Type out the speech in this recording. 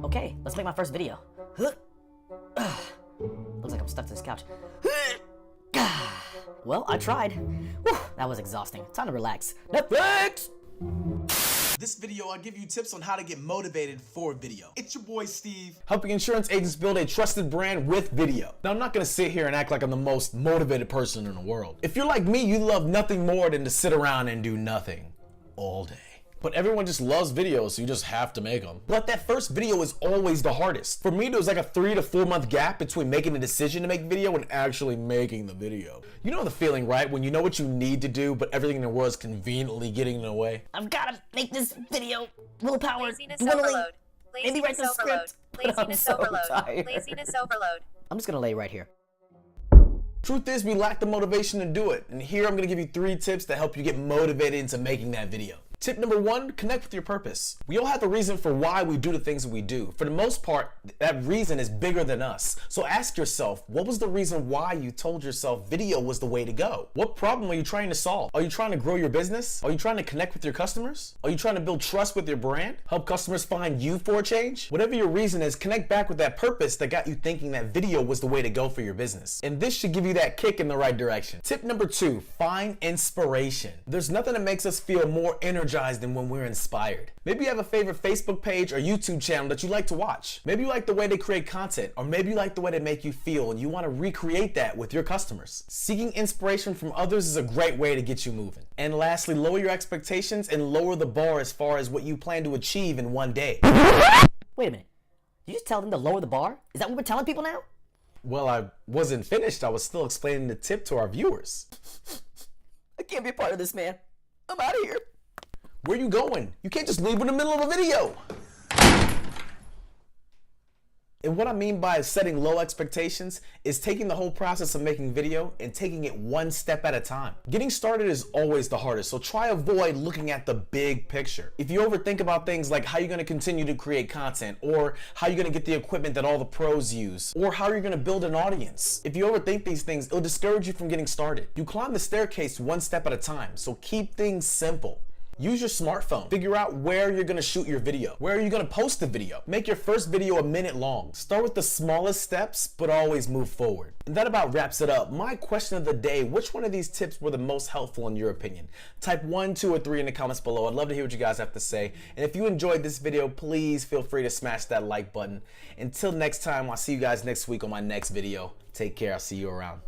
Okay, let's make my first video. Looks like I'm stuck to this couch. Well, I tried. Whew, that was exhausting. Time to relax. Netflix! This video, I'll give you tips on how to get motivated for video. It's your boy Steve, helping insurance agents build a trusted brand with video. Now, I'm not gonna sit here and act like I'm the most motivated person in the world. If you're like me, you love nothing more than to sit around and do nothing all day. But everyone just loves videos, so you just have to make them. But that first video is always the hardest. For me, there was like a 3 to 4 month gap between making a decision to make video and actually making the video. You know the feeling, right? When you know what you need to do, but everything in the world is conveniently getting in the way. I've gotta make this video. Willpower, Laziness dwindling. overload. Maybe write the overload. script. But I'm Laziness so overload. tired. Laziness overload. I'm just gonna lay right here. Truth is, we lack the motivation to do it. And here I'm gonna give you 3 tips to help you get motivated into making that video. Tip number 1, connect with your purpose. We all have a reason for why we do the things that we do. For the most part, that reason is bigger than us. So ask yourself, what was the reason why you told yourself video was the way to go? What problem are you trying to solve? Are you trying to grow your business? Are you trying to connect with your customers? Are you trying to build trust with your brand? Help customers find you for a change? Whatever your reason is, connect back with that purpose that got you thinking that video was the way to go for your business. And this should give you that kick in the right direction. Tip number 2, find inspiration. There's nothing that makes us feel more energized than when we're inspired. Maybe you have a favorite Facebook page or YouTube channel that you like to watch. Maybe you like the way they create content, or maybe you like the way they make you feel and you want to recreate that with your customers. Seeking inspiration from others is a great way to get you moving. And lastly, lower your expectations and lower the bar as far as what you plan to achieve in one day. Wait a minute. You just tell them to lower the bar? Is that what we're telling people now? Well, I wasn't finished. I was still explaining the tip to our viewers. I can't be a part of this, man. I'm out of here. Where are you going? You can't just leave in the middle of a video. And what I mean by setting low expectations is taking the whole process of making video and taking it one step at a time. Getting started is always the hardest, so try avoid looking at the big picture. If you overthink about things like how you're gonna continue to create content, or how you're gonna get the equipment that all the pros use, or how you're gonna build an audience, if you overthink these things, it'll discourage you from getting started. You climb the staircase one step at a time, so keep things simple. Use your smartphone. Figure out where you're gonna shoot your video. Where are you gonna post the video? Make your first video a minute long. Start with the smallest steps, but always move forward. And that about wraps it up. My question of the day, which one of these tips were the most helpful in your opinion? Type 1, 2, or 3 in the comments below. I'd love to hear what you guys have to say. And if you enjoyed this video, please feel free to smash that like button. Until next time, I'll see you guys next week on my next video. Take care, I'll see you around.